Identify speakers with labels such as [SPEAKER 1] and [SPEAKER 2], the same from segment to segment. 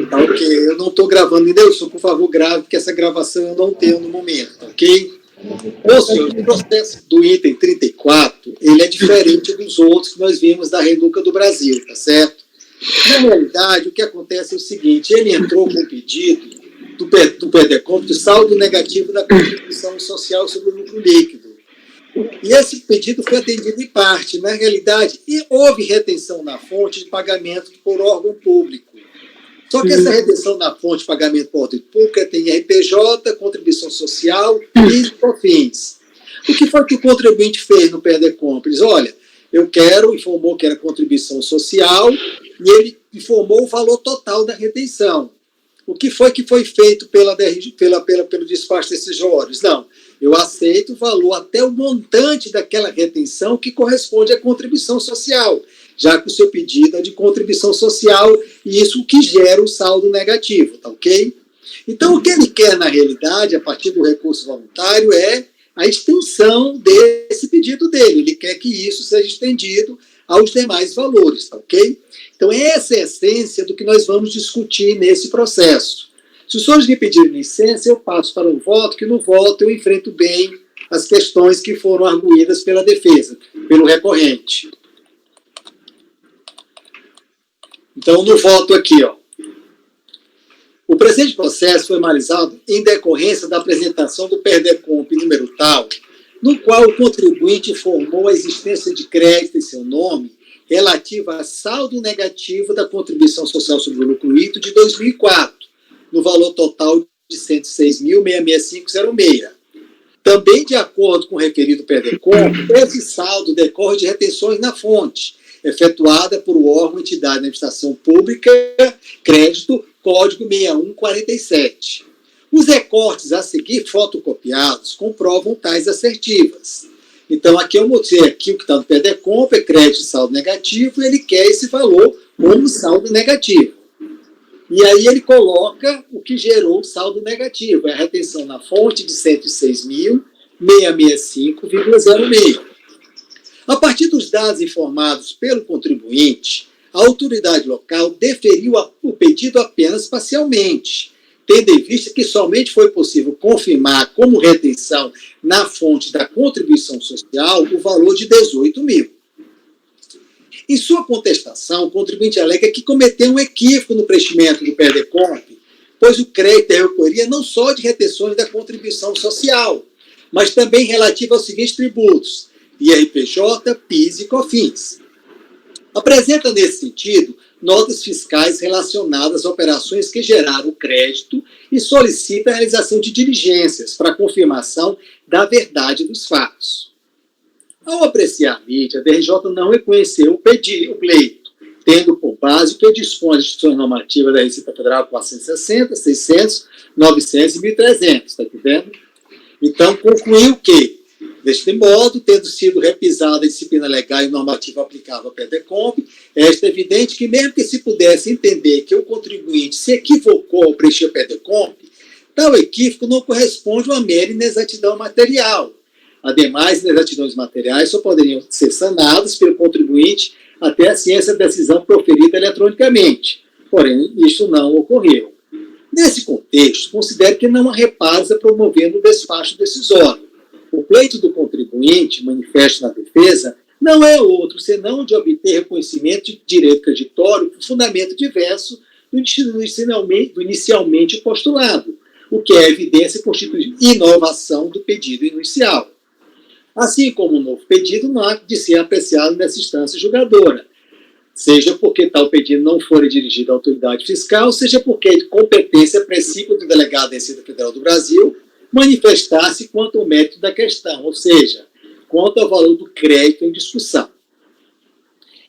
[SPEAKER 1] Tá ok. Eu não estou gravando, Nilson, por favor, grave, porque essa gravação eu não tenho no momento, tá ok? Bom, senhor, o processo do item 34, ele é diferente dos outros que nós vimos da Renuca do Brasil, tá certo? Na realidade, o que acontece é o seguinte, ele entrou com o pedido do PEDECOMP de saldo negativo da contribuição social sobre o lucro líquido. E esse pedido foi atendido em parte. Na realidade, houve retenção na fonte de pagamento por órgão público. Só que essa retenção na fonte de pagamento por órgão público tem RPJ, contribuição social e COFINS. O que foi que o contribuinte fez no PEDECOMP? Ele disse, olha, informou que era contribuição social e ele informou o valor total da retenção. O que foi feito pelo despacho desses juros? Não, eu aceito o valor até o montante daquela retenção que corresponde à contribuição social, já que o seu pedido é de contribuição social e isso que gera o saldo negativo, tá ok? Então, o que ele quer, na realidade, a partir do recurso voluntário, é a extensão desse pedido dele. Ele quer que isso seja estendido aos demais valores, tá ok? Então, essa é a essência do que nós vamos discutir nesse processo. Se os senhores me pedirem licença, eu passo para o voto, que no voto eu enfrento bem as questões que foram arguídas pela defesa, pelo recorrente. Então, no voto aqui, ó. O presente processo foi analisado em decorrência da apresentação do PEDECOMP número tal, no qual o contribuinte informou a existência de crédito em seu nome relativo a saldo negativo da contribuição social sobre o lucro líquido de 2004, no valor total de R$ 106.665,06. Também, de acordo com o referido PEDECOMP, esse saldo decorre de retenções na fonte, efetuada por o órgão entidade de administração pública, crédito, código 6147. Os recortes a seguir fotocopiados comprovam tais assertivas. Então, aqui eu mostrei aqui o que está no PEDECOMP, é crédito e saldo negativo, e ele quer esse valor como saldo negativo. E aí ele coloca o que gerou o saldo negativo, é a retenção na fonte de R$ 106.665,06. A partir dos dados informados pelo contribuinte, a autoridade local deferiu o pedido apenas parcialmente, tendo em vista que somente foi possível confirmar como retenção na fonte da contribuição social o valor de 18 mil. Em sua contestação, o contribuinte alega que cometeu um equívoco no preenchimento do PEDECOMP, pois o crédito recolheria não só de retenções da contribuição social, mas também relativo aos seguintes tributos, IRPJ, PIS e COFINS. Apresenta, nesse sentido, notas fiscais relacionadas a operações que geraram o crédito e solicita a realização de diligências para confirmação da verdade dos fatos. Ao apreciar a mídia, a DRJ não reconheceu o pleito, tendo por base o que dispõe as instituições normativas da Receita Federal 460, 600, 900 e 1.300, está entendendo? Então, concluiu que, deste modo, tendo sido repisada a disciplina legal e normativa aplicável ao PEDECOMP, é evidente que, mesmo que se pudesse entender que o contribuinte se equivocou ao preencher o PEDECOMP, tal equívoco não corresponde a uma mera inexatidão material. Ademais, inexatidões materiais só poderiam ser sanadas pelo contribuinte até a ciência da decisão proferida eletronicamente. Porém, isso não ocorreu. Nesse contexto, considero que não há reparos a promover no despacho decisório. O pleito do contribuinte, manifesto na defesa, não é outro senão de obter reconhecimento de direito creditório por fundamento diverso do inicialmente postulado, o que é evidência e constitui inovação do pedido inicial. Assim como o novo pedido não há de ser apreciado nessa instância julgadora, seja porque tal pedido não for dirigido à autoridade fiscal, seja porque de competência princípio do delegado da Receita Federal do Brasil manifestar-se quanto ao mérito da questão, ou seja, quanto ao valor do crédito em discussão.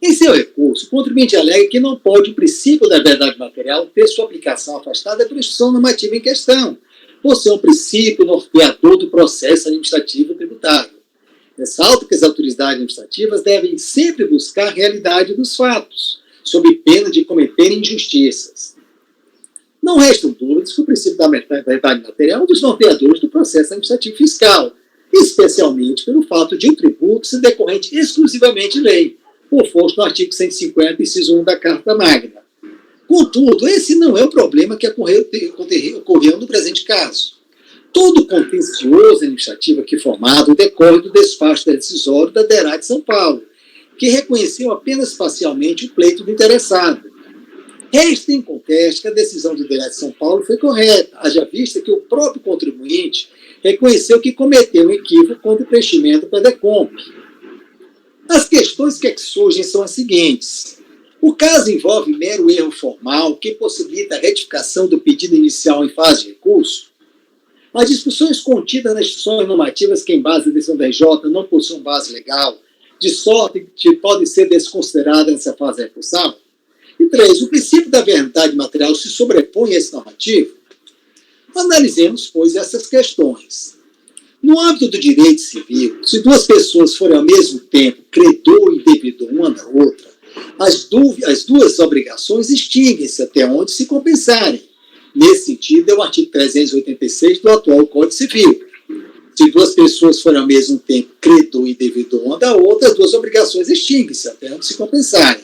[SPEAKER 1] Em seu recurso, o contribuinte alega que não pode o princípio da verdade material ter sua aplicação afastada pela instituição normativa em questão, por ser um princípio norteador do processo administrativo tributário. Ressalto que as autoridades administrativas devem sempre buscar a realidade dos fatos, sob pena de cometerem injustiças. Não restam dúvidas que o princípio da verdade material é um dos norteadores do processo administrativo fiscal, especialmente pelo fato de um tributo ser decorrente exclusivamente de lei, conforme no artigo 150, inciso 1 da Carta Magna. Contudo, esse não é o problema que ocorreu no presente caso. Todo o contencioso administrativo aqui formado decorre do despacho decisório da DERAT de São Paulo, que reconheceu apenas parcialmente o pleito do interessado. Resta em conteste que a decisão do DERAT de São Paulo foi correta, haja vista que o próprio contribuinte reconheceu que cometeu um equívoco contra o preenchimento do PEDECOMP. As questões que surgem são as seguintes. O caso envolve mero erro formal que possibilita a retificação do pedido inicial em fase de recurso. As discussões contidas nas instruções normativas que, em base da decisão da RJ, não possuem base legal, de sorte que podem ser desconsideradas nessa fase recursal. E 3. O princípio da verdade material se sobrepõe a esse normativo? Analisemos, pois, essas questões. No âmbito do direito civil, se duas pessoas forem ao mesmo tempo credor e devedor uma da outra, as duas obrigações extinguem-se até onde se compensarem. Nesse sentido, é o artigo 386 do atual Código Civil. Se duas pessoas forem ao mesmo tempo credor e devedor uma da outra, as duas obrigações extinguem-se até onde se compensarem.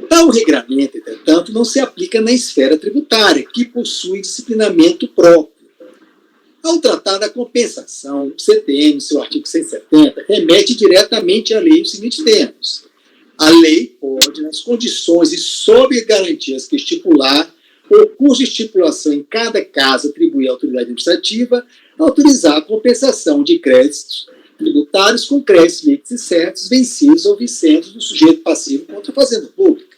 [SPEAKER 1] Tal regramento, entretanto, não se aplica na esfera tributária, que possui disciplinamento próprio. Ao tratar da compensação, o CTM, seu artigo 170, remete diretamente à lei os seguintes termos. A lei pode, nas condições e sob garantias que estipular, ou cuja estipulação em cada caso atribuir à autoridade administrativa, autorizar a compensação de créditos tributários com créditos líquidos e certos, vencidos ou vincendos do sujeito passivo contra a Fazenda Pública.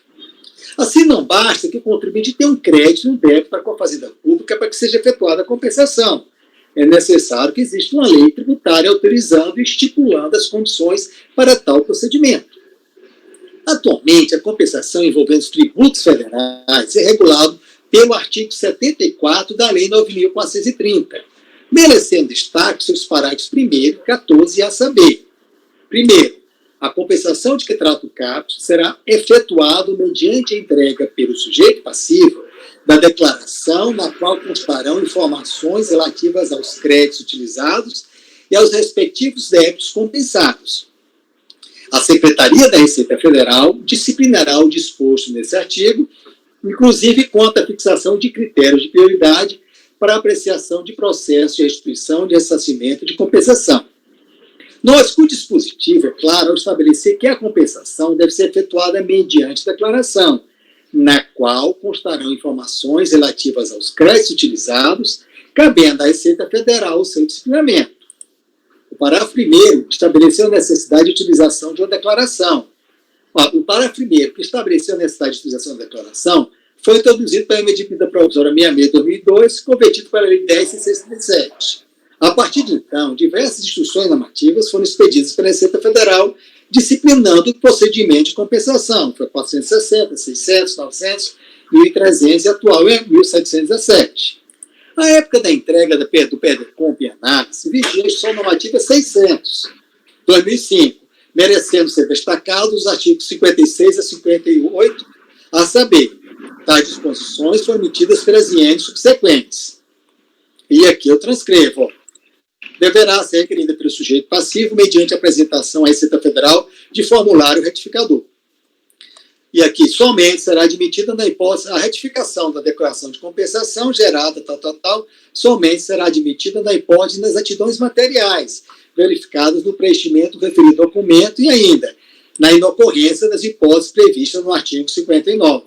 [SPEAKER 1] Assim, não basta que o contribuinte tenha um crédito e um débito para com a Fazenda Pública para que seja efetuada a compensação. É necessário que exista uma lei tributária autorizando e estipulando as condições para tal procedimento. Atualmente, a compensação envolvendo os tributos federais é regulado pelo artigo 74 da Lei 9.430, merecendo destaque seus parágrafos 1º e 14, a saber. Primeiro, a compensação de que trata o caput será efetuada mediante a entrega pelo sujeito passivo da declaração na qual constarão informações relativas aos créditos utilizados e aos respectivos débitos compensados. A Secretaria da Receita Federal disciplinará o disposto nesse artigo, inclusive quanto à fixação de critérios de prioridade para apreciação de processos de restituição, de ressarcimento e de compensação. Nós, com o dispositivo, é claro, ao estabelecer que a compensação deve ser efetuada mediante declaração, na qual constarão informações relativas aos créditos utilizados, cabendo à Receita Federal o seu disciplinamento. O parágrafo 1º estabeleceu a necessidade de utilização de uma declaração. O parágrafo 1º, que estabeleceu a necessidade de utilização da declaração, foi introduzido pela medida provisória 66/2002, convertido para a Lei 10.667. A partir de então, diversas instruções normativas foram expedidas pela Receita Federal, disciplinando o procedimento de compensação. Foi 460, 600, 900, 1.300 e atual é 1.717. Na época da entrega do PEDECOMP em análise, vigia a instrução normativa 600, 2005, merecendo ser destacados os artigos 56 a 58, a saber, tais disposições foram emitidas pelas INs subsequentes. E aqui eu transcrevo, deverá ser requerida pelo sujeito passivo mediante apresentação à Receita Federal de formulário retificador. E aqui somente será admitida na hipótese a retificação da declaração de compensação gerada, somente será admitida na hipótese das exatidões materiais verificadas no preenchimento do referido documento e ainda na inocorrência das hipóteses previstas no artigo 59.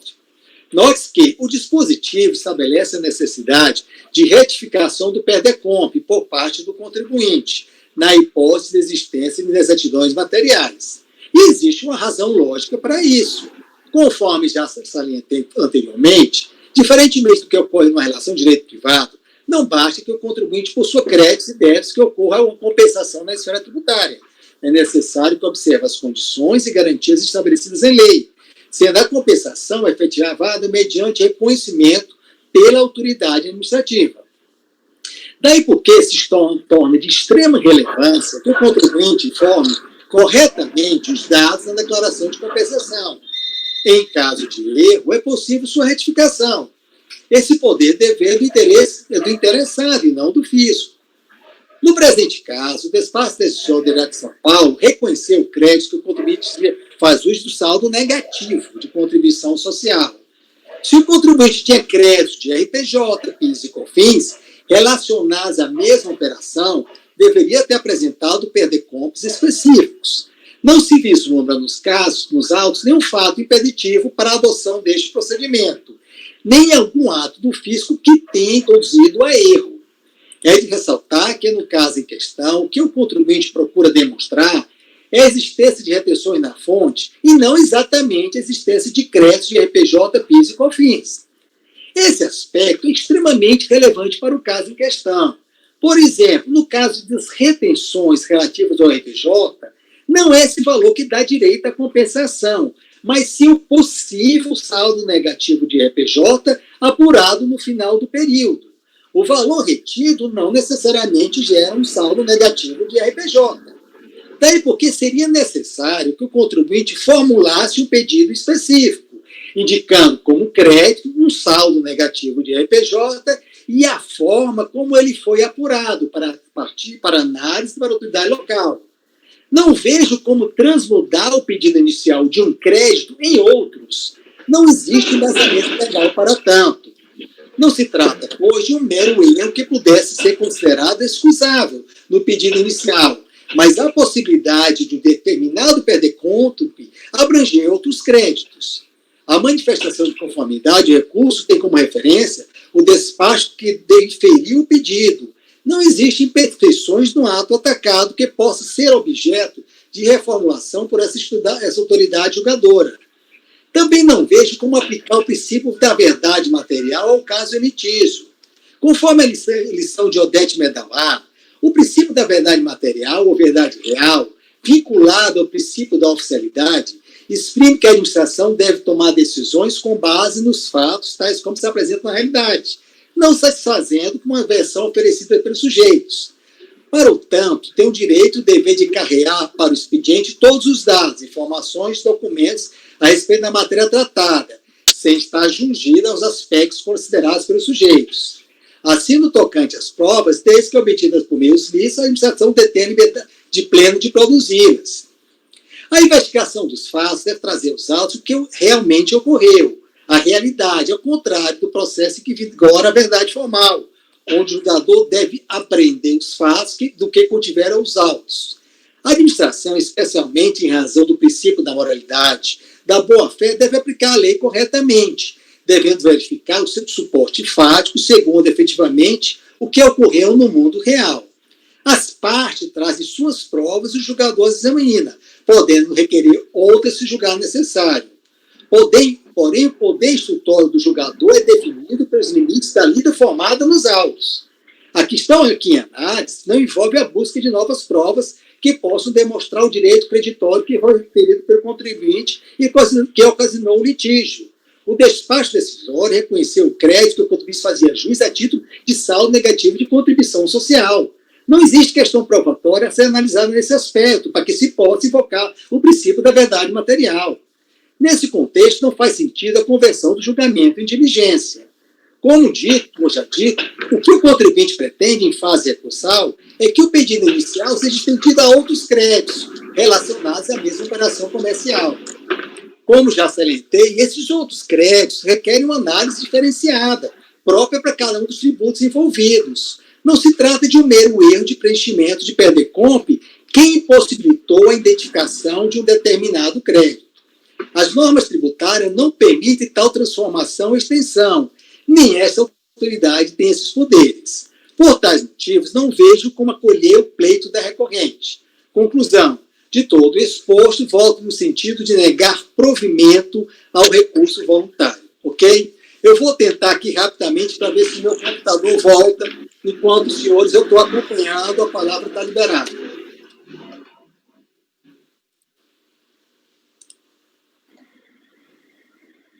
[SPEAKER 1] Note que o dispositivo estabelece a necessidade de retificação do PEDECOMP por parte do contribuinte, na hipótese de existência de exatidões materiais. E existe uma razão lógica para isso. Conforme já salientei anteriormente, diferentemente do que ocorre numa relação de direito privado, não basta que o contribuinte possua créditos e débitos que ocorra uma compensação na esfera tributária. É necessário que observe as condições e garantias estabelecidas em lei, sendo a compensação efetivada mediante reconhecimento pela autoridade administrativa. Daí porque se torna de extrema relevância que o contribuinte informe corretamente os dados na declaração de compensação. Em caso de erro, é possível sua retificação. Esse poder dever do interessado e não do fisco. No presente caso, o despacho decisório da DERAT de São Paulo reconheceu o crédito que o contribuinte faz uso do saldo negativo de contribuição social. Se o contribuinte tinha crédito de RPJ, PIS e COFINS relacionados à mesma operação, deveria ter apresentado perdecompos específicos. Não se vislumbra nos autos, nenhum fato impeditivo para a adoção deste procedimento, nem algum ato do fisco que tenha introduzido a erro. É de ressaltar que, no caso em questão, o que o contribuinte procura demonstrar é a existência de retenções na fonte e não exatamente a existência de créditos de RPJ, PIS e COFINS. Esse aspecto é extremamente relevante para o caso em questão. Por exemplo, no caso das retenções relativas ao RPJ, não é esse valor que dá direito à compensação, mas sim o possível saldo negativo de RPJ apurado no final do período. O valor retido não necessariamente gera um saldo negativo de RPJ. Daí porque seria necessário que o contribuinte formulasse um pedido específico, indicando como crédito um saldo negativo de RPJ e a forma como ele foi apurado para partir para análise para a autoridade local. Não vejo como transmudar o pedido inicial de um crédito em outros. Não existe embasamento legal para tanto. Não se trata, pois, de um mero erro que pudesse ser considerado excusável no pedido inicial, mas a possibilidade de um determinado perder-cônjuge abranger outros créditos. A manifestação de conformidade de recurso tem como referência o despacho que deferiu o pedido. Não existem imperfeições no ato atacado que possa ser objeto de reformulação por essa autoridade julgadora. Também não vejo como aplicar o princípio da verdade material ao caso em litígio. Conforme a lição de Odete Medalar, o princípio da verdade material ou verdade real, vinculado ao princípio da oficialidade, exprime que a administração deve tomar decisões com base nos fatos, tais como se apresentam na realidade, não satisfazendo com uma versão oferecida pelos sujeitos. Para o tanto, tem o direito e o dever de carregar para o expediente todos os dados, informações, documentos a respeito da matéria tratada, sem estar jungida aos aspectos considerados pelos sujeitos. Assim, no tocante às provas, desde que obtidas por meios lícitos, a administração detém a liberdade de pleno de produzi-las. A investigação dos fatos deve trazer aos autos o que realmente ocorreu, a realidade, ao contrário do processo em que vigora a verdade formal, onde o julgador deve apreender os fatos do que contiveram os autos. A administração, especialmente em razão do princípio da moralidade, da boa-fé, deve aplicar a lei corretamente, devendo verificar o seu suporte fático segundo efetivamente o que ocorreu no mundo real. As partes trazem suas provas e o julgador as examina, podendo requerer outras se julgar necessário. Porém, o poder instrutório do julgador é definido pelos limites da lida formada nos autos. A questão aqui em análise não envolve a busca de novas provas que possam demonstrar o direito creditório que foi referido pelo contribuinte e que ocasionou o litígio. O despacho decisório reconheceu o crédito que o contribuinte fazia jus a título de saldo negativo de contribuição social. Não existe questão probatória a ser analisada nesse aspecto, para que se possa invocar o princípio da verdade material. Nesse contexto, não faz sentido a conversão do julgamento em diligência. Como já dito, o que o contribuinte pretende em fase recursal é que o pedido inicial seja estendido a outros créditos relacionados à mesma operação comercial. Como já salientei, esses outros créditos requerem uma análise diferenciada, própria para cada um dos tributos envolvidos. Não se trata de um mero erro de preenchimento de perder-comp que impossibilitou a identificação de um determinado crédito. As normas tributárias não permitem tal transformação ou extensão, nem essa autoridade tem esses poderes. Por tais motivos, não vejo como acolher o pleito da recorrente. Conclusão: de todo exposto, volto no sentido de negar provimento ao recurso voluntário. Ok? Eu vou tentar aqui rapidamente para ver se meu computador volta. Enquanto os senhores, eu estou acompanhando, a palavra está liberada.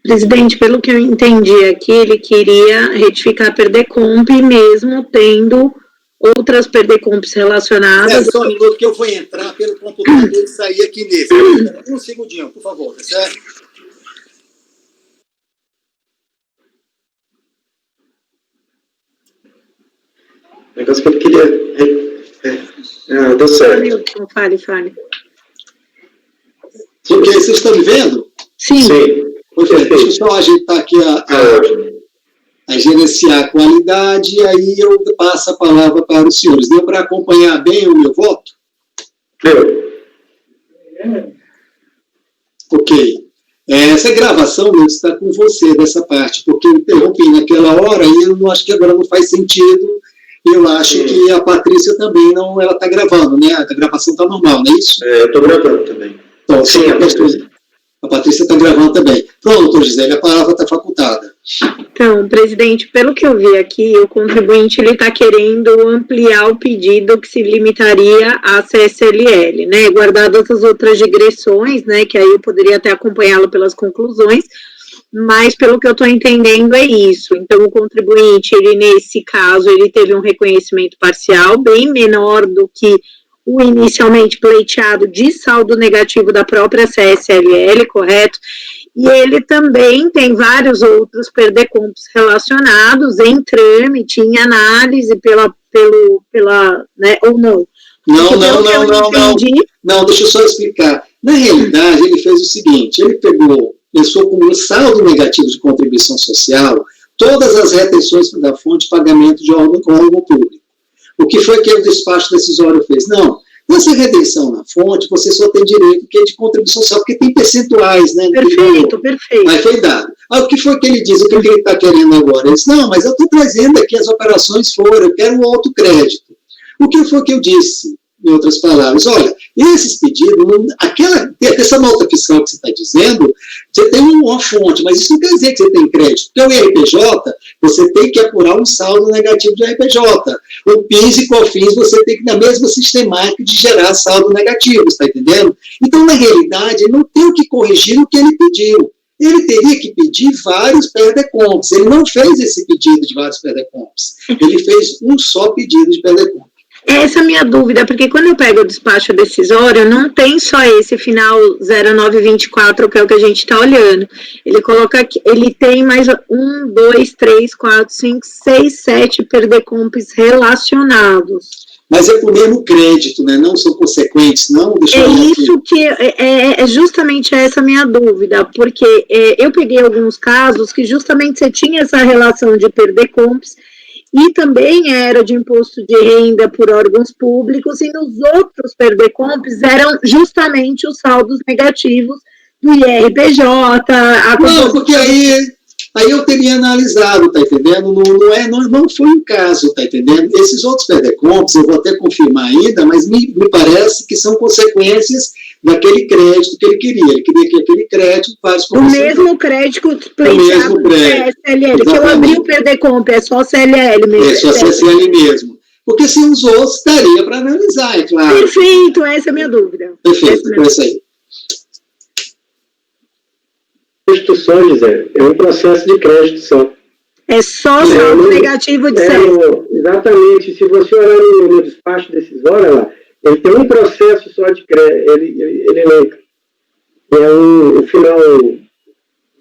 [SPEAKER 2] Presidente, pelo que eu entendi aqui, ele queria retificar a perder-comp, mesmo tendo outras perder-comps relacionadas.
[SPEAKER 1] É só um minuto que eu vou entrar pelo computador e sair aqui nesse. Um segundinho, por favor, tá certo?
[SPEAKER 3] O negócio que ele queria... deu certo.
[SPEAKER 2] Fale.
[SPEAKER 1] Ok, vocês estão me vendo?
[SPEAKER 2] Sim.
[SPEAKER 1] Deixa eu só ajeitar aqui a gerenciar a qualidade, e aí eu passo a palavra para os senhores. Deu para acompanhar bem o meu voto?
[SPEAKER 3] Deu.
[SPEAKER 1] Ok. Essa gravação mesmo está com você dessa parte, porque eu interrompi naquela hora e eu não acho que agora não faz sentido. Eu acho que a Patrícia também não, ela está gravando, né? A gravação está normal, não é isso?
[SPEAKER 3] Eu estou gravando também.
[SPEAKER 1] Então,
[SPEAKER 3] sim,
[SPEAKER 1] a Patrícia está gravando também. Pronto, Gisele, a palavra está facultada.
[SPEAKER 2] Então, presidente, pelo que eu vi aqui, o contribuinte está querendo ampliar o pedido que se limitaria à CSLL, né? Guardadas as outras digressões, né? Que aí eu poderia até acompanhá-lo pelas conclusões, mas pelo que eu estou entendendo é isso. Então, o contribuinte, ele nesse caso, ele teve um reconhecimento parcial bem menor do que o inicialmente pleiteado de saldo negativo da própria CSLL, correto? E ele também tem vários outros perdecompos relacionados em trâmite, em análise pela né, ou não?
[SPEAKER 1] Não, deixa eu só explicar. Na realidade, ele fez o seguinte, ele pensou como saldo negativo de contribuição social todas as retenções da fonte de pagamento de órgão público. O que foi que o despacho decisório fez? Não, nessa retenção na fonte, você só tem direito que é de contribuição social, porque tem percentuais, né?
[SPEAKER 2] Perfeito.
[SPEAKER 1] Aí foi dado. O que foi que ele diz? O que ele está querendo agora? Ele disse, não, mas eu estou trazendo aqui as operações fora, eu quero um autocrédito. O que foi que eu disse? Em outras palavras, olha, esses pedidos, essa nota fiscal que você está dizendo, você tem uma fonte, mas isso não quer dizer que você tem crédito, porque o IRPJ, você tem que apurar um saldo negativo de IRPJ. O PIS e COFINS, você tem que, na mesma sistemática, de gerar saldo negativo, está entendendo? Então, na realidade, ele não tem o que corrigir o que ele pediu. Ele teria que pedir vários perdecompos. Ele não fez esse pedido de vários perdecompos. Ele fez um só pedido de perdecompos.
[SPEAKER 2] Essa é a minha dúvida, porque quando eu pego o despacho decisório, não tem só esse final 0924, que é o que a gente está olhando. Ele coloca aqui, ele tem mais 1, 2, 3, 4, 5, 6, 7 perdecompos relacionados.
[SPEAKER 1] Mas é por mesmo crédito, né? Não são consequentes, não?
[SPEAKER 2] Isso que é justamente essa minha dúvida, porque eu peguei alguns casos que justamente você tinha essa relação de perdecompos, e também era de imposto de renda por órgãos públicos, e nos outros perdecompos eram justamente os saldos negativos do IRPJ.
[SPEAKER 1] Não, porque aí eu teria analisado, tá entendendo? Não foi um caso, tá entendendo? Esses outros perdecompos, eu vou até confirmar ainda, mas me parece que são consequências daquele crédito que ele queria. Ele queria que aquele crédito faz com
[SPEAKER 2] o mesmo crédito pleiteado do CSLL, que eu abri o perdecomp, é só CLL mesmo.
[SPEAKER 1] É só CSL mesmo. Porque se os outros, daria para analisar, é claro.
[SPEAKER 2] Perfeito, essa é a minha dúvida.
[SPEAKER 1] Perfeito, é isso aí.
[SPEAKER 3] Crédito só, Gisele, é um processo de crédito só.
[SPEAKER 2] É só saldo negativo de CSL.
[SPEAKER 3] Exatamente, se você olhar no despacho decisório, lá, ele tem um processo só de crédito, ele elenca. É o final,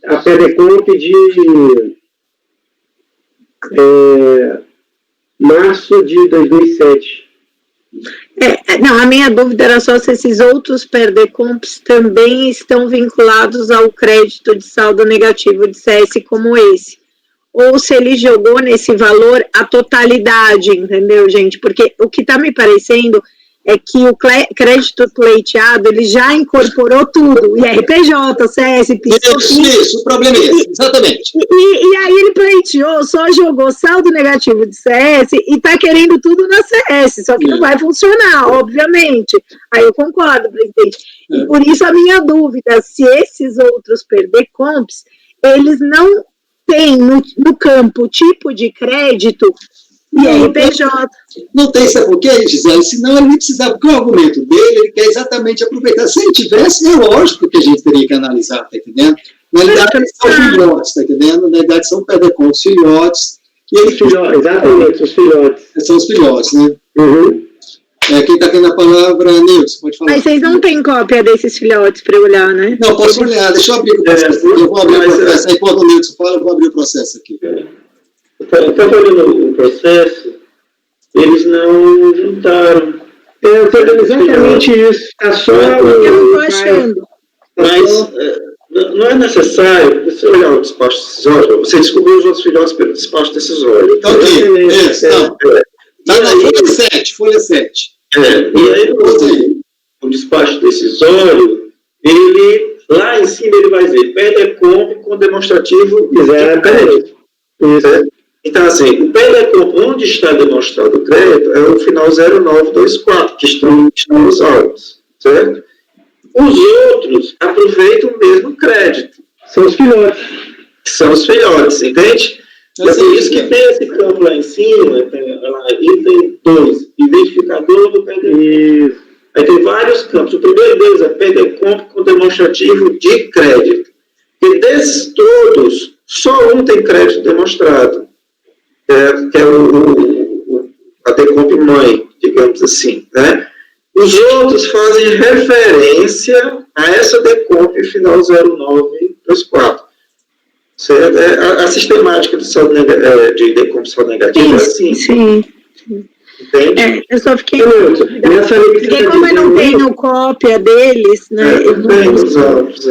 [SPEAKER 3] a PEDECOMP de março de 2007.
[SPEAKER 2] Não, a minha dúvida era só se esses outros perdecompos também estão vinculados ao crédito de saldo negativo de CS como esse. Ou se ele jogou nesse valor a totalidade, entendeu, gente? Porque o que está me parecendo é que o crédito pleiteado, ele já incorporou tudo, IRPJ, CS, PIS.
[SPEAKER 1] Isso, o problema é esse, exatamente.
[SPEAKER 2] E aí ele pleiteou, só jogou saldo negativo de CS e está querendo tudo na CS, só que não vai funcionar, obviamente. Aí eu concordo, presidente. E por isso a minha dúvida, se esses outros perdecompos, eles não têm no campo tipo de crédito IRPJ.
[SPEAKER 1] Não tem, sabe por quê, Gisele? Senão ele nem precisava, porque o argumento dele, ele quer exatamente aproveitar. Se ele tivesse, é lógico que a gente teria que analisar, tá entendendo? Na verdade, são filhotes, tá entendendo? Na verdade, são perdecontos, filhotes. E ele
[SPEAKER 3] exatamente, os filhotes.
[SPEAKER 1] São os filhotes, né?
[SPEAKER 3] Uhum.
[SPEAKER 1] Quem está tendo a palavra, Nilson, pode falar.
[SPEAKER 2] Mas vocês não têm cópia desses filhotes para olhar, né?
[SPEAKER 1] Não, posso olhar, deixa eu abrir o processo. Eu vou abrir o processo. Enquanto o Nilson fala, eu vou abrir o processo aqui.
[SPEAKER 3] Estava olhando o processo, eles não juntaram. Exatamente isso. Está só.
[SPEAKER 2] Eu não estou achando.
[SPEAKER 3] Mas
[SPEAKER 4] não é necessário, se você olhar o despacho decisório, você descobriu os outros filhotes pelo despacho decisório.
[SPEAKER 1] Então, aqui, está na folha 7.
[SPEAKER 4] E aí, o despacho decisório, ele, lá em cima, ele vai dizer PEDECOMP com demonstrativo de crédito. Então, assim, o PEDECOMP, onde está demonstrado o crédito, é o final 0924, que estão nos autos, certo? Os outros aproveitam o mesmo crédito.
[SPEAKER 3] São os filhotes.
[SPEAKER 4] São os filhotes, entende? É por isso que tem esse campo lá em cima, item 2, identificador do PEDECOMP. Aí tem vários campos. O primeiro deles é PEDECOMP com demonstrativo de crédito. E desses todos, só um tem crédito demonstrado, que é a DECOMP mãe, digamos assim, né? Os outros fazem referência a essa DECOMP final 0924. Certo? A sistemática de DECOMP saldo negativo é assim.
[SPEAKER 2] Sim.
[SPEAKER 4] Entende?
[SPEAKER 2] Eu só fiquei... Porque como eu não tenho cópia deles, né? Eu não
[SPEAKER 4] tenho os autos,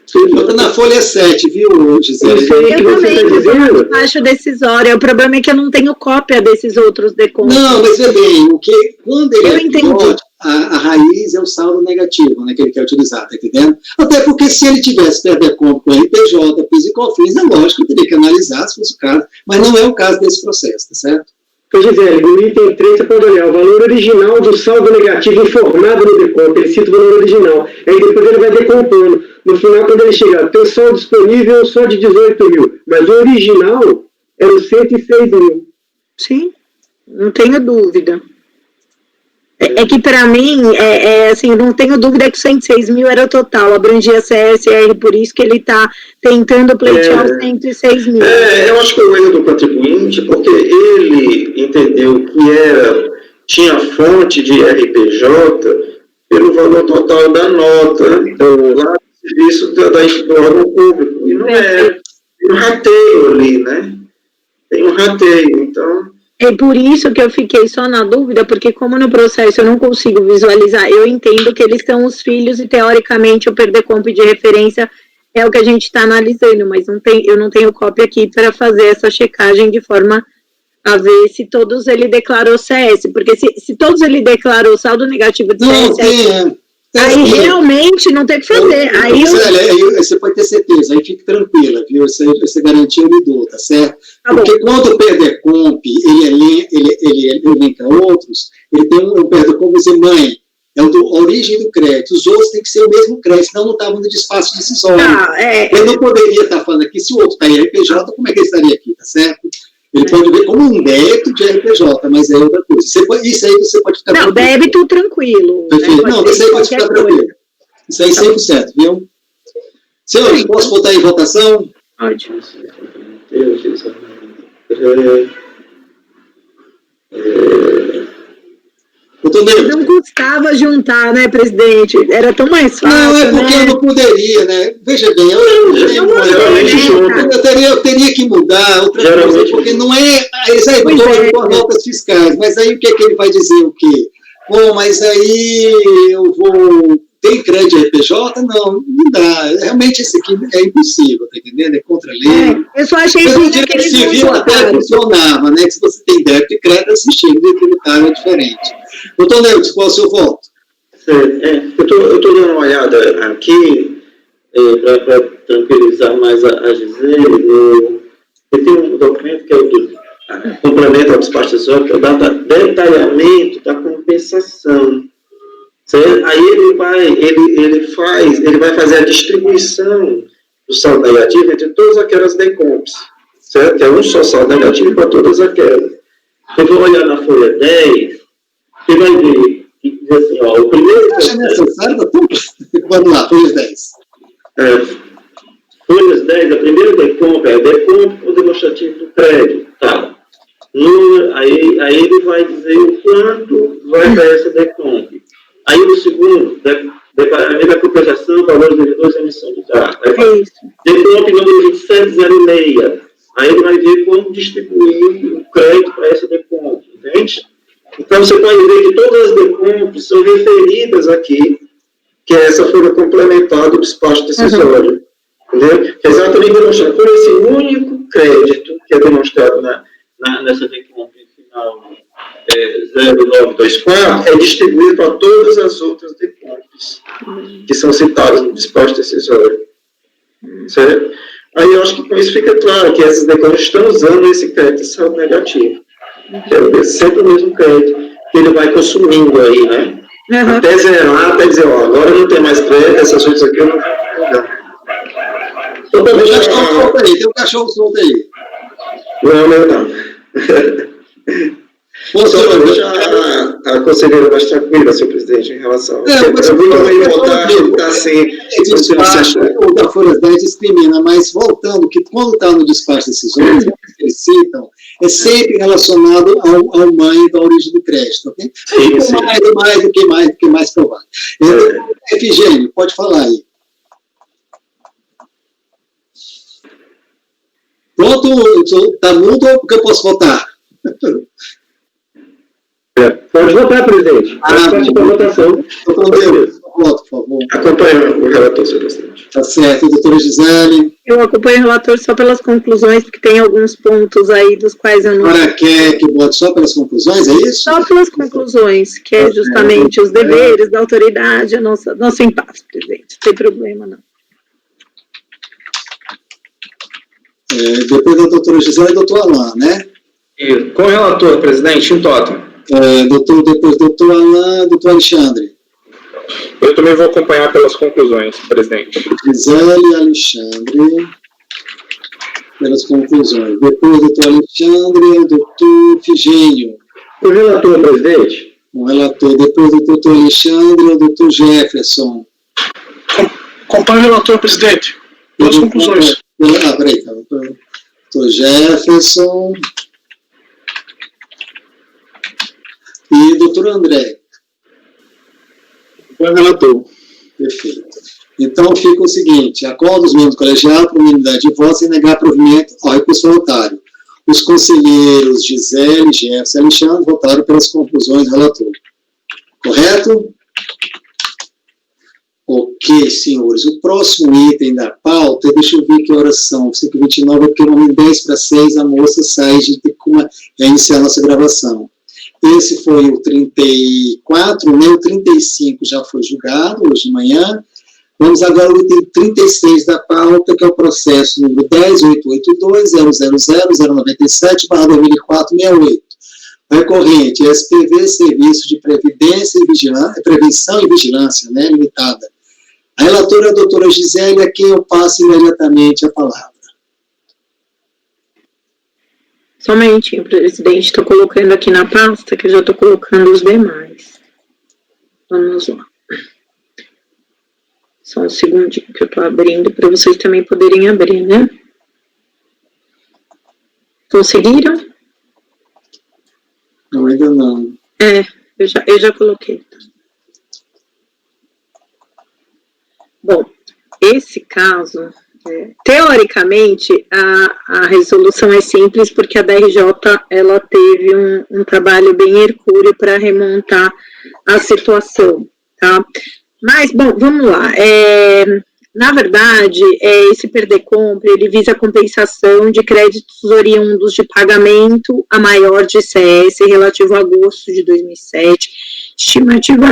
[SPEAKER 1] Está na folha 7, viu, Gisele?
[SPEAKER 2] Eu também, despacho decisório. O problema é que eu não tenho cópia desses outros decompos.
[SPEAKER 1] Não, mas vê bem, quando ele filhote, a raiz é o saldo negativo, né, que ele quer utilizar, tá entendendo? Até porque se ele tivesse PEDECOMP com RPJ, PIS e COFINS, é lógico que eu teria que analisar se fosse o caso, mas não é o caso desse processo, tá certo?
[SPEAKER 3] Gisele, no item 3 você pode olhar o valor original do saldo negativo informado no DECOMP, ele cita o valor original, aí depois ele vai decompondo. No final, quando ele chegar, tem saldo disponível só de 18 mil, mas o original era o 106 mil.
[SPEAKER 2] Sim, não tenho dúvida. É que para mim, assim, não tenho dúvida que 106 mil era o total, abrangia CSR, por isso que ele está tentando pleitear os 106 mil.
[SPEAKER 4] Eu acho que foi o erro do contribuinte, porque ele entendeu que tinha fonte de RPJ pelo valor total da nota, lá do serviço do órgão público, e não é. Tem um rateio ali, né? Tem um rateio, então...
[SPEAKER 2] É por isso que eu fiquei só na dúvida, porque como no processo eu não consigo visualizar, eu entendo que eles são os filhos e teoricamente o PEDECOMP de referência é o que a gente está analisando, mas eu não tenho cópia aqui para fazer essa checagem de forma a ver se todos ele declarou CS, porque se todos ele declarou saldo negativo de CS, aí realmente não tem o que fazer. Aí
[SPEAKER 1] você pode ter certeza, aí fique tranquila, viu? Essa garantia eu lhe dou, tá certo? Porque quando o PEDECOMP ele elenca outros, ele tem um PEDECOMP dizer mãe, é a origem do crédito. Os outros têm que ser o mesmo crédito, senão não estavam no despacho decisório. Eu não poderia estar falando aqui, se o outro está em RPJ, como é que ele estaria aqui, tá certo? Ele pode ver como um débito de RPJ, mas é outra coisa. Isso aí você pode ficar
[SPEAKER 2] tranquilo. Não, débito tranquilo.
[SPEAKER 1] Perfeito. Né? Não, isso aí pode ficar tranquilo. Isso aí 100%, viu? Senhores, posso botar em votação?
[SPEAKER 2] Pode. Não custava juntar, né, presidente? Era tão mais fácil.
[SPEAKER 1] Não, é porque eu não poderia, né? Veja bem, eu teria que mudar outra coisa, porque não é executor com notas fiscais, mas aí o que é que ele vai dizer o quê? Bom, mas aí eu vou... Tem crédito RPJ? Não dá. Realmente isso aqui é impossível, tá entendendo? É contra a lei.
[SPEAKER 2] Eu só achei
[SPEAKER 1] que o direito civil até funcionava, né? Que se você tem débito e crédito, assistir, o direito tributário é diferente. Doutor Neudes, qual é o seu voto?
[SPEAKER 4] Eu estou dando uma olhada aqui, para tranquilizar mais a Gisele, tem um documento que é o complemento ao despacho decisório, que é o detalhamento da compensação. Certo? Aí ele vai fazer a distribuição do saldo negativo entre todas aquelas DECOMPs, certo? Que é um só saldo negativo para todas aquelas. Eu vou olhar na folha 10, você vai ver que diz assim, ó, o primeiro...
[SPEAKER 1] Acha necessário, doutor? Vamos lá, folha 10.
[SPEAKER 4] Folhas 10, a primeira DECOMP é a DECOMP com demonstrativo do crédito, tá? Aí ele vai dizer o quanto vai para essa DECOMP. Aí o segundo, declaramento da compensação, valores devedores e emissão de dados. DECOMP número 2706. Aí ele vai ver como distribuir o crédito para essa DECOMP, entende? Então você pode ver que todas as DECOMPs são referidas aqui, que essa folha complementar do despacho decisório. Entendeu? Quer dizer, ela também demonstra por esse único crédito que é demonstrado nessa decomp final 0924, é distribuído para todas as outras decomps que são citadas no disposto decisório. Certo? Aí eu acho que com isso fica claro que essas decomps estão usando esse crédito de saldo negativo. Que é sempre o mesmo crédito que ele vai consumindo aí, né? Uhum. Até zerar, até dizer, ó, agora não tem mais crédito, essas outras aqui eu não vou pegar.
[SPEAKER 1] Tem um cachorro solto aí.
[SPEAKER 4] Não. Deixa a conselheira mais tranquila, senhor presidente, em relação ao... Eu vou também voltar a estar sem...
[SPEAKER 1] O da Folha 10 discrimina, mas voltando, que quando está no despacho decisório, que eles citam, é sempre relacionado ao mãe da origem do crédito, ok? Sim. Do que mais provável. Efigênio, pode falar aí. Pronto, está mudo ou porque eu posso votar?
[SPEAKER 3] Pode votar, presidente. Pode partir para a votação.
[SPEAKER 1] Voto, por favor.
[SPEAKER 4] Acompanha o relator, senhor presidente.
[SPEAKER 1] Tá certo, doutora Gisele.
[SPEAKER 2] Eu acompanho o relator só pelas conclusões, porque tem alguns pontos aí dos quais eu não...
[SPEAKER 1] Agora quer que vote só pelas conclusões, é isso?
[SPEAKER 2] Só pelas conclusões, que é justamente os deveres da autoridade, nosso impasse, presidente. Não tem problema, não.
[SPEAKER 1] Depois da doutora Gisele, doutor Alain, né?
[SPEAKER 5] Com o relator, presidente, em total.
[SPEAKER 1] Depois doutor Alain, doutor Alexandre.
[SPEAKER 5] Eu também vou acompanhar pelas conclusões, presidente.
[SPEAKER 1] Gisele, Alexandre, pelas conclusões. Depois doutor Alexandre, doutor Figênio.
[SPEAKER 3] O relator, presidente.
[SPEAKER 1] O relator. Depois do doutor Alexandre, o doutor Jefferson.
[SPEAKER 6] Acompanho o relator, presidente. Pelas conclusões.
[SPEAKER 1] Peraí, cara. Doutor Jefferson. E doutor André.
[SPEAKER 3] O relator.
[SPEAKER 1] Perfeito. Então fica o seguinte: acordo os membros do colegiado por unanimidade de votos sem negar provimento ao recurso voluntário. Os conselheiros Gisele, Jefferson e Alexandre votaram pelas conclusões do relator. Correto? Ok, senhores. O próximo item da pauta, deixa eu ver que horas são. 5h29, porque no momento 10:06 a moça sai de Tecuma iniciar a nossa gravação. Esse foi o 34, né? O 35 já foi julgado hoje de manhã. Vamos agora ao item 36 da pauta, que é o processo número 10.882.000.097/2004-68. Recorrente, SPV, Serviço de Previdência e Prevenção e Vigilância, né, limitada. A relatora é a doutora Gisele, a quem eu passo imediatamente a palavra.
[SPEAKER 2] Somente, presidente, estou colocando aqui na pasta, que eu já estou colocando os demais. Vamos lá. Só um segundinho que eu estou abrindo, para vocês também poderem abrir, né? Conseguiram?
[SPEAKER 1] Não, ainda não.
[SPEAKER 2] Eu já coloquei. Bom, esse caso... teoricamente, a resolução é simples, porque a DRJ ela teve um trabalho bem hercúleo para remontar a situação, tá? Mas, bom, vamos lá. Na verdade, esse PERDECOMP, ele visa a compensação de créditos oriundos de pagamento a maior de ICS relativo a agosto de 2007, estimativa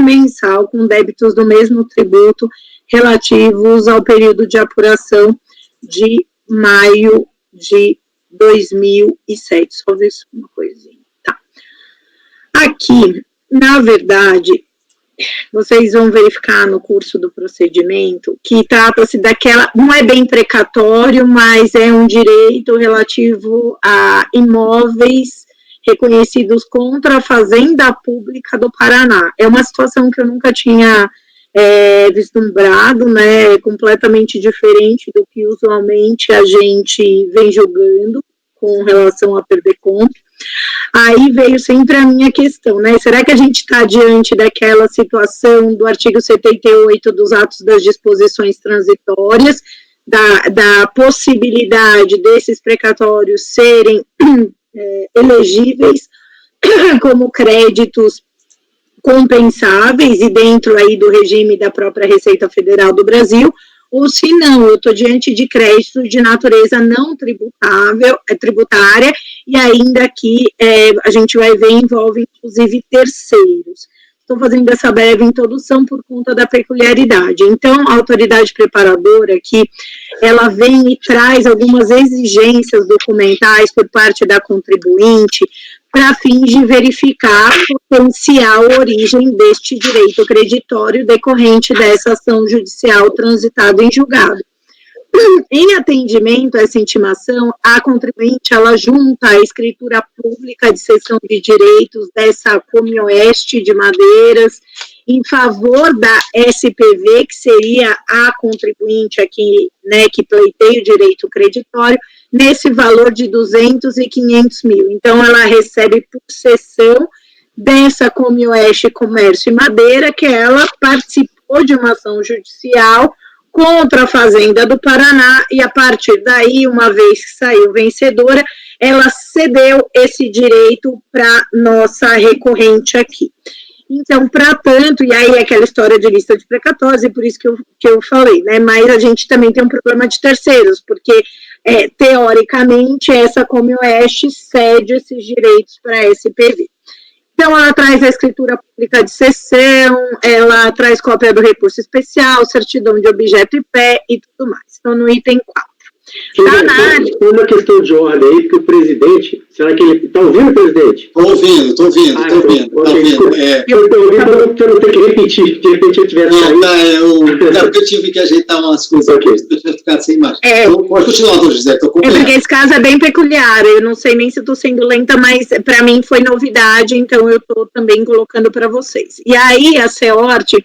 [SPEAKER 2] mensal com débitos do mesmo tributo relativos ao período de apuração de maio de 2007. Só ver uma coisinha. Tá. Aqui, na verdade, vocês vão verificar no curso do procedimento que trata-se daquela, não é bem precatório, mas é um direito relativo a imóveis reconhecidos contra a Fazenda Pública do Paraná. É uma situação que eu nunca tinha vislumbrado, né, completamente diferente do que usualmente a gente vem julgando com relação a PERDECOMP. Aí veio sempre a minha questão, né, será que a gente está diante daquela situação do artigo 78 dos atos das disposições transitórias, da possibilidade desses precatórios serem elegíveis como créditos compensáveis e dentro aí do regime da própria Receita Federal do Brasil, ou se não, eu estou diante de créditos de natureza não tributária, e ainda aqui a gente vai ver, envolve inclusive terceiros. Estou fazendo essa breve introdução por conta da peculiaridade. Então, a autoridade preparadora aqui, ela vem e traz algumas exigências documentais por parte da contribuinte, para fins de verificar a potencial origem deste direito creditório decorrente dessa ação judicial transitada em julgado. Em atendimento a essa intimação, a contribuinte, ela junta a escritura pública de cessão de direitos dessa Comioeste de Madeiras em favor da SPV, que seria a contribuinte aqui, né, que pleiteia o direito creditório, nesse valor de 200 e 500 mil. Então, ela recebe por cessão dessa Comioeste Comércio e Madeira, que ela participou de uma ação judicial contra a Fazenda do Paraná, e a partir daí, uma vez que saiu vencedora, ela cedeu esse direito para nossa recorrente aqui. Então, para tanto, e aí aquela história de lista de precatórios, e por isso que eu falei, né, mas a gente também tem um problema de terceiros, porque, teoricamente, essa Comioeste cede esses direitos para a SPV. Então, ela traz a escritura pública de cessão, ela traz cópia do recurso especial, certidão de objeto e pé e tudo mais. Então, no item 4.
[SPEAKER 3] Uma questão de ordem aí, porque o presidente, será que ele está ouvindo, o presidente?
[SPEAKER 1] Estou ouvindo. Tá ouvindo.
[SPEAKER 3] Eu estou ouvindo para não ter que repetir, de repente eu tivesse
[SPEAKER 1] porque eu tive que ajeitar umas coisas aqui, eu tinha ficado sem imagem. Então, pode continuar, doutor José, estou acompanhando.
[SPEAKER 2] Porque esse caso é bem peculiar, eu não sei nem se estou sendo lenta, mas para mim foi novidade, então eu estou também colocando para vocês. E aí, a CEORT,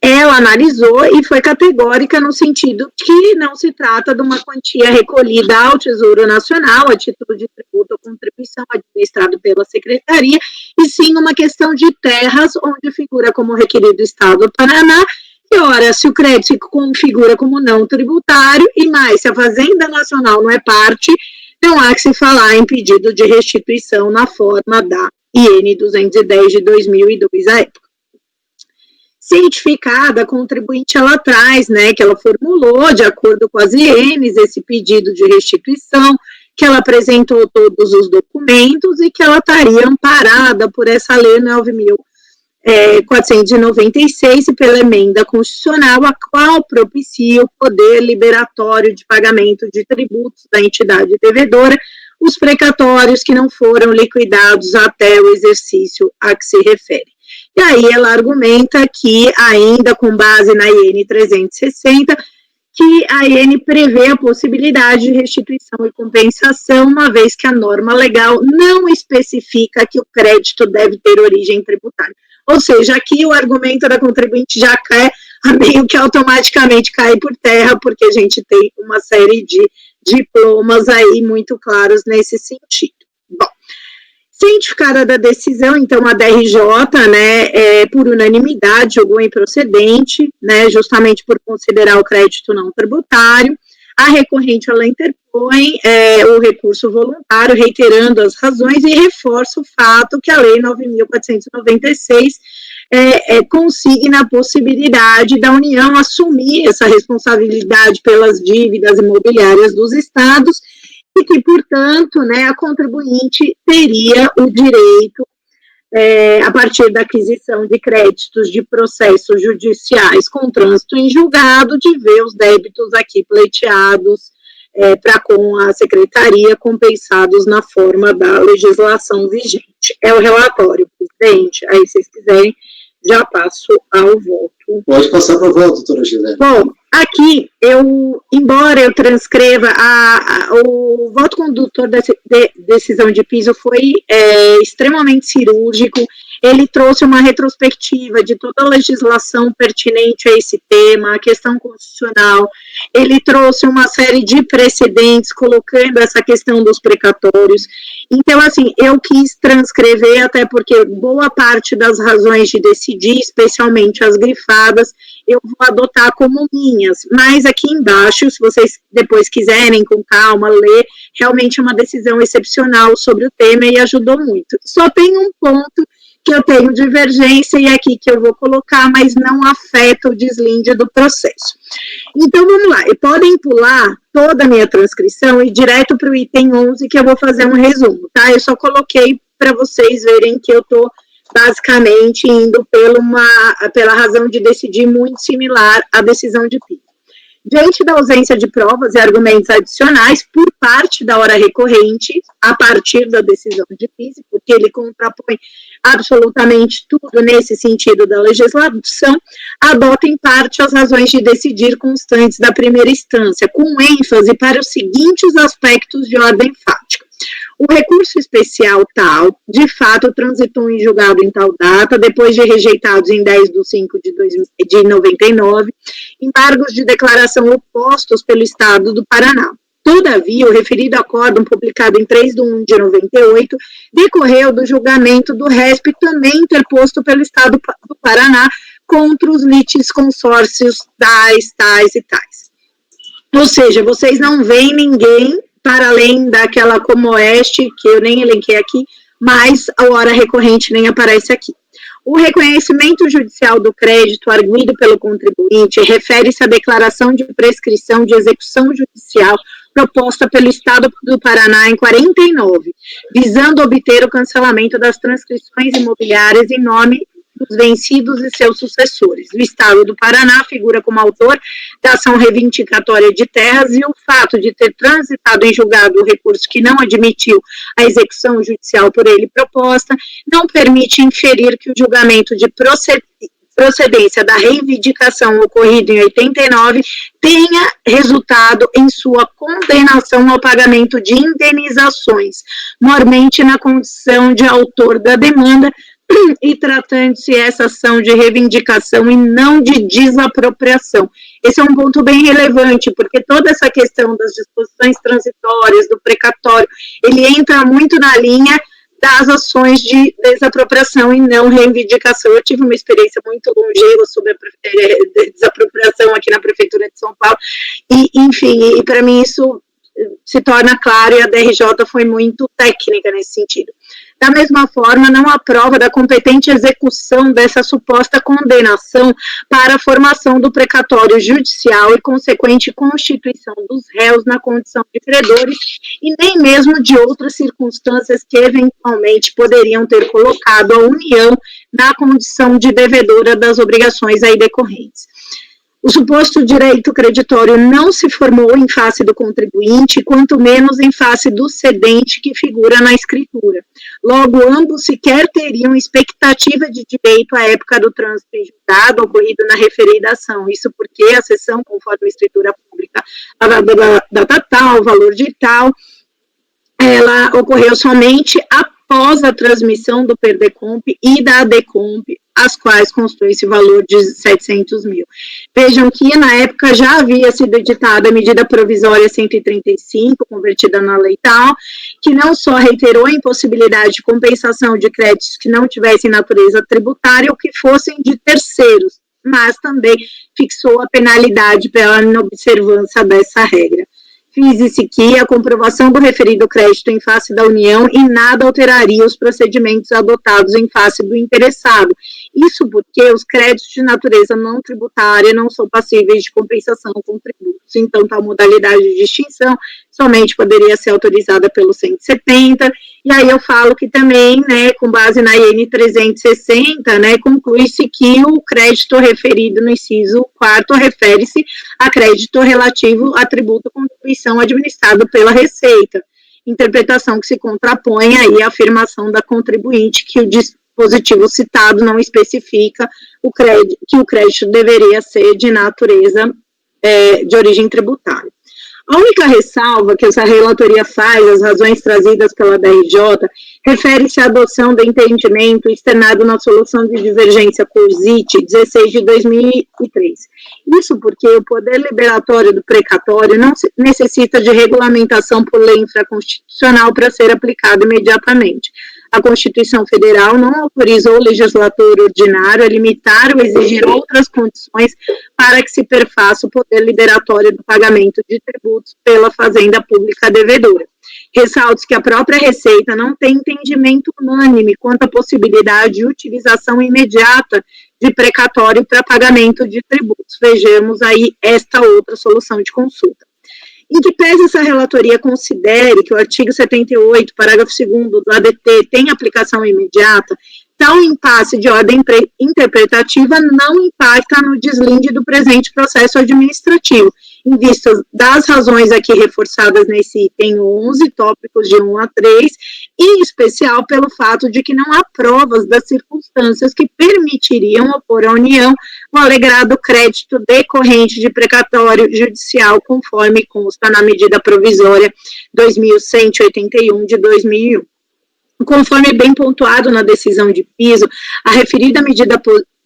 [SPEAKER 2] ela analisou e foi categórica no sentido que não se trata de uma quantia recolhida ao Tesouro Nacional, a título de tributo ou contribuição administrado pela Secretaria, e sim uma questão de terras, onde figura como requerido o Estado do Paraná, e ora, se o crédito se configura como não tributário, e mais, se a Fazenda Nacional não é parte, não há que se falar em pedido de restituição na forma da IN 210 de 2002 à época. Cientificada, a contribuinte, ela traz, né, que ela formulou, de acordo com as INs, esse pedido de restituição, que ela apresentou todos os documentos e que ela estaria amparada por essa lei 9.496 e pela emenda constitucional, a qual propicia o poder liberatório de pagamento de tributos da entidade devedora, os precatórios que não foram liquidados até o exercício a que se refere. E aí ela argumenta que, ainda com base na IN 360, que a IN prevê a possibilidade de restituição e compensação, uma vez que a norma legal não especifica que o crédito deve ter origem tributária. Ou seja, aqui o argumento da contribuinte já cai, meio que automaticamente cai por terra, porque a gente tem uma série de diplomas aí muito claros nesse sentido. Bom, cientificada da decisão, então, a DRJ, né, por unanimidade, julgou improcedente, né, justamente por considerar o crédito não tributário. A recorrente, ela interpõe o recurso voluntário, reiterando as razões, e reforça o fato que a Lei 9.496 consigna a possibilidade da União assumir essa responsabilidade pelas dívidas imobiliárias dos estados, e que, portanto, né, a contribuinte teria o direito, a partir da aquisição de créditos de processos judiciais com trânsito em julgado, de ver os débitos aqui pleiteados com a Secretaria compensados na forma da legislação vigente. É o relatório, presidente. Aí, se vocês quiserem, já passo ao voto.
[SPEAKER 1] Pode passar para o voto, doutora Gisele.
[SPEAKER 2] Bom, aqui, embora eu transcreva, o voto condutor da decisão de piso foi extremamente cirúrgico. Ele trouxe uma retrospectiva de toda a legislação pertinente a esse tema, a questão constitucional. Ele trouxe uma série de precedentes, colocando essa questão dos precatórios. Então, assim, eu quis transcrever, até porque boa parte das razões de decidir, especialmente as grifadas, eu vou adotar como minhas, mas aqui embaixo, se vocês depois quiserem, com calma, ler, realmente é uma decisão excepcional sobre o tema e ajudou muito. Só tem um ponto que eu tenho divergência e é aqui que eu vou colocar, mas não afeta o deslinde do processo. Então, vamos lá. E podem pular toda a minha transcrição e ir direto para o item 11, que eu vou fazer um resumo, tá? Eu só coloquei para vocês verem que eu estou basicamente indo pela razão de decidir muito similar à decisão de PIS. Diante da ausência de provas e argumentos adicionais por parte da hora recorrente, a partir da decisão de PIS, porque ele contrapõe absolutamente tudo nesse sentido da legislação, adota em parte as razões de decidir constantes da primeira instância, com ênfase para os seguintes aspectos de ordem fática. O recurso especial tal, de fato, transitou em julgado em tal data, depois de rejeitados em 10/5/99, embargos de declaração opostos pelo Estado do Paraná. Todavia, o referido acórdão, publicado em 3/1/98, decorreu do julgamento do RESP, também interposto pelo Estado do Paraná, contra os litisconsórcios tais e tais. Ou seja, vocês não veem ninguém para além daquela como oeste, que eu nem elenquei aqui, mas a hora recorrente nem aparece aqui. O reconhecimento judicial do crédito arguido pelo contribuinte refere-se à declaração de prescrição de execução judicial proposta pelo Estado do Paraná em 49, visando obter o cancelamento das transcrições imobiliárias em nome dos vencidos e seus sucessores. O Estado do Paraná figura como autor da ação reivindicatória de terras e o fato de ter transitado em julgado o recurso que não admitiu a execução judicial por ele proposta, não permite inferir que o julgamento de procedência da reivindicação ocorrido em 89 tenha resultado em sua condenação ao pagamento de indenizações, mormente na condição de autor da demanda, e tratando-se essa ação de reivindicação e não de desapropriação. Esse é um ponto bem relevante, porque toda essa questão das disposições transitórias, do precatório, ele entra muito na linha das ações de desapropriação e não reivindicação. Eu tive uma experiência muito longeva sobre a desapropriação aqui na Prefeitura de São Paulo, e, enfim, para mim isso se torna claro, e a DRJ foi muito técnica nesse sentido. Da mesma forma, não há prova da competente execução dessa suposta condenação para a formação do precatório judicial e consequente constituição dos réus na condição de credores e nem mesmo de outras circunstâncias que eventualmente poderiam ter colocado a União na condição de devedora das obrigações aí decorrentes. O suposto direito creditório não se formou em face do contribuinte, quanto menos em face do cedente que figura na escritura. Logo, ambos sequer teriam expectativa de direito à época do trânsito em julgado ocorrido na referida ação. Isso porque a cessão, conforme a escritura pública, a data tal, valor de tal, ela ocorreu somente após a transmissão do PERDECOMP e da ADECOMP, as quais constituem esse valor de 700 mil. Vejam que na época já havia sido editada a medida provisória 135, convertida na lei tal, que não só reiterou a impossibilidade de compensação de créditos que não tivessem natureza tributária ou que fossem de terceiros, mas também fixou a penalidade pela inobservância dessa regra. Fiz-se que a comprovação do referido crédito em face da União em nada alteraria os procedimentos adotados em face do interessado. Isso porque os créditos de natureza não tributária não são passíveis de compensação com tributos. Então, tal modalidade de distinção somente poderia ser autorizada pelo 170. E aí eu falo que também, né, com base na IN 360, né, conclui-se que o crédito referido no inciso 4º refere-se a crédito relativo a tributo contribuição administrado pela Receita, interpretação que se contrapõe aí à afirmação da contribuinte que o dispositivo citado não especifica que o crédito deveria ser de natureza de origem tributária. A única ressalva que essa relatoria faz, as razões trazidas pela DRJ, refere-se à adoção do entendimento externado na solução de divergência COSIT 16 de 2003. Isso porque o poder liberatório do precatório não necessita de regulamentação por lei infraconstitucional para ser aplicado imediatamente. A Constituição Federal não autorizou o legislador ordinário a limitar ou exigir outras condições para que se perfaça o poder liberatório do pagamento de tributos pela fazenda pública devedora. Ressalto que a própria Receita não tem entendimento unânime quanto à possibilidade de utilização imediata de precatório para pagamento de tributos. Vejamos aí esta outra solução de consulta. Em que pese essa relatoria considere que o artigo 78, parágrafo 2º do ADT tem aplicação imediata, tal impasse de ordem interpretativa não impacta no deslinde do presente processo administrativo, em vista das razões aqui reforçadas nesse item 11, tópicos de 1 a 3, e em especial pelo fato de que não há provas das circunstâncias que permitiriam opor à União o alegrado crédito decorrente de precatório judicial, conforme consta na medida provisória 2181 de 2001. Conforme bem pontuado na decisão de piso, a referida medida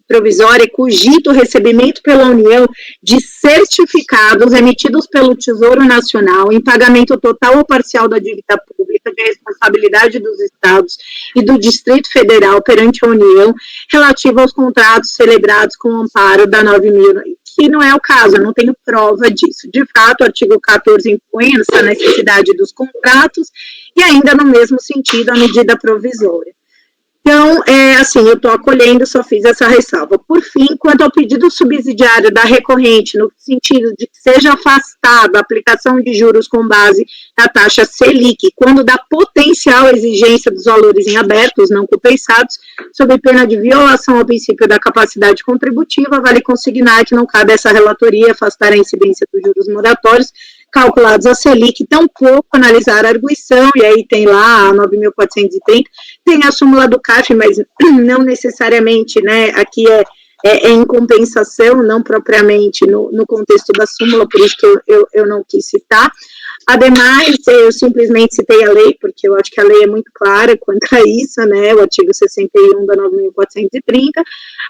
[SPEAKER 2] provisória cogita o recebimento pela União de certificados emitidos pelo Tesouro Nacional em pagamento total ou parcial da dívida pública de responsabilidade dos Estados e do Distrito Federal perante a União, relativa aos contratos celebrados com o amparo da 9.000, que não é o caso, eu não tenho prova disso. De fato, o artigo 14 impõe essa necessidade dos contratos e ainda no mesmo sentido a medida provisória. Então, eu estou acolhendo, só fiz essa ressalva. Por fim, quanto ao pedido subsidiário da recorrente, no sentido de que seja afastada a aplicação de juros com base na taxa Selic, quando da potencial exigência dos valores em abertos não compensados, sob pena de violação ao princípio da capacidade contributiva, vale consignar que não cabe a essa relatoria afastar a incidência dos juros moratórios calculados a Selic, tampouco analisar a arguição, e aí tem lá a 9.430, tem a súmula do CAF, mas não necessariamente, né, aqui é em compensação, não propriamente no contexto da súmula, por isso que eu não quis citar. Ademais, eu simplesmente citei a lei, porque eu acho que a lei é muito clara quanto a isso, né, o artigo 61 da 9.430.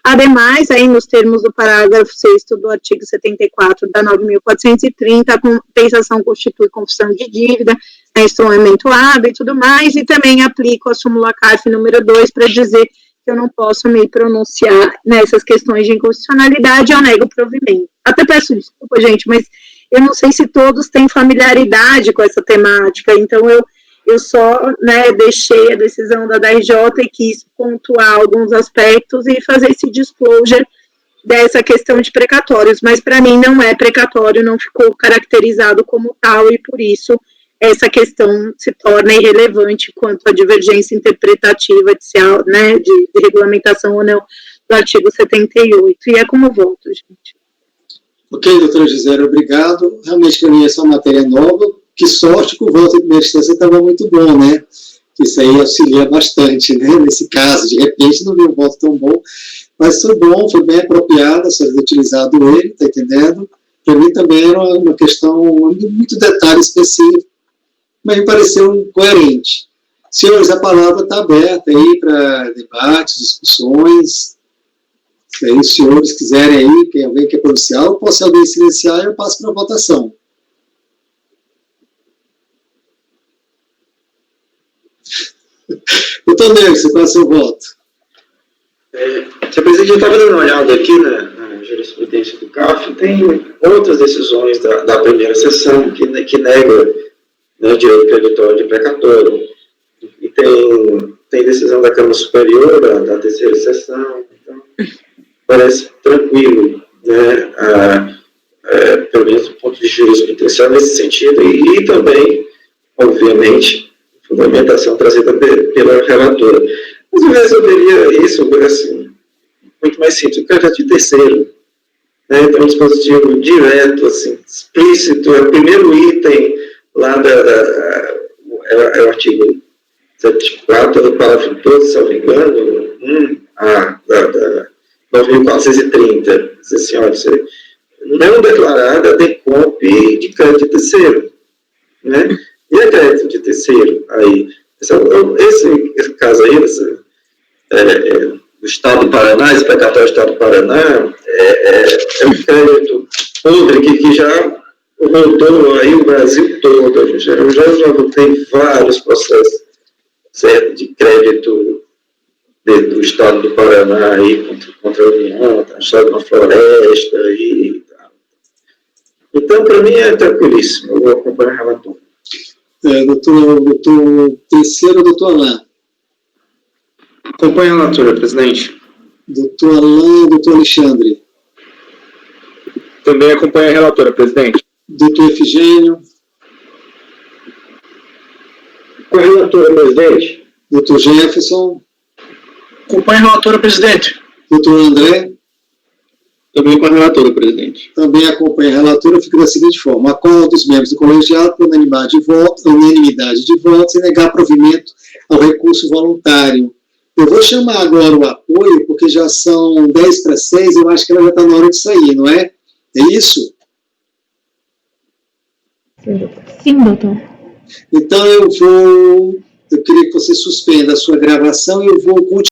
[SPEAKER 2] Ademais, aí nos termos do parágrafo 6º do artigo 74 da 9.430, a compensação constitui confissão de dívida, instrumento hábil e tudo mais, e também aplico a súmula CARF número 2 para dizer que eu não posso me pronunciar nessas questões de inconstitucionalidade, eu nego o provimento. Até peço desculpa, gente, mas eu não sei se todos têm familiaridade com essa temática, então eu só, né, deixei a decisão da DRJ e quis pontuar alguns aspectos e fazer esse disclosure dessa questão de precatórios, mas para mim não é precatório, não ficou caracterizado como tal, e por isso essa questão se torna irrelevante quanto à divergência interpretativa de regulamentação ou não do artigo 78, e é como voto, gente.
[SPEAKER 1] Ok, doutora Gisele, obrigado. Realmente, para mim, essa é uma matéria nova. Que sorte que o voto em primeira instância estava muito bom, né? Isso aí auxilia bastante, né? Nesse caso, de repente, não vi um voto tão bom, mas foi bom, foi bem apropriado, ser utilizado ele, tá entendendo? Para mim também era uma questão, muito detalhe específico, mas me pareceu coerente. Senhores, a palavra está aberta aí para debates, discussões. Se aí os senhores quiserem aí, quem alguém quer pronunciar, eu posso alguém silenciar e eu passo para a votação. Doutor Nelson, qual é o seu voto?
[SPEAKER 4] Senhor presidente, eu estava dando uma olhada aqui na jurisprudência do CAF, tem outras decisões da primeira sessão que nega, né, o direito creditório de precatório, e tem decisão da Câmara Superior, da terceira sessão, então parece tranquilo, né, pelo menos do ponto de vista jurisprudencial nesse sentido, e também, obviamente, fundamentação trazida pela relatora. Mas eu resolveria isso, assim, muito mais simples, o crédito de terceiro, né, então um dispositivo direto, assim, explícito, é o primeiro item lá é o artigo 74 do parágrafo 12, se não me engano, da 9.430, diz assim, olha, você não declarada decompe de crédito de terceiro, né? E a crédito de terceiro, aí, esse caso aí, do Estado do Paraná, esse precatório do Estado do Paraná, é um crédito podre que já rodou aí o Brasil todo. Eu já votei vários processos certo, de crédito do Estado do Paraná aí contra a União, está achado na floresta e tal. Então, para mim é tranquilíssimo, eu vou acompanhar o relator.
[SPEAKER 1] Doutor Terceiro, doutor Alain.
[SPEAKER 5] Acompanho a relatora, presidente.
[SPEAKER 1] Doutor Alain, doutor Alexandre.
[SPEAKER 5] Também acompanho a relatora, presidente.
[SPEAKER 1] Doutor Efigênio.
[SPEAKER 3] Com a relatora, presidente.
[SPEAKER 1] Doutor Jefferson.
[SPEAKER 6] Acompanho a relatora, presidente.
[SPEAKER 1] Doutor André.
[SPEAKER 5] Também com a relatora, presidente.
[SPEAKER 1] Também acompanha a relatora, fica da seguinte forma: acordo dos membros do colegiado por unanimidade de votos e negar provimento ao recurso voluntário. Eu vou chamar agora o apoio, porque já são 5:50, eu acho que ela já está na hora de sair, não é? É isso?
[SPEAKER 7] Sim, doutor.
[SPEAKER 1] Então eu queria que você suspenda a sua gravação e eu vou continuar.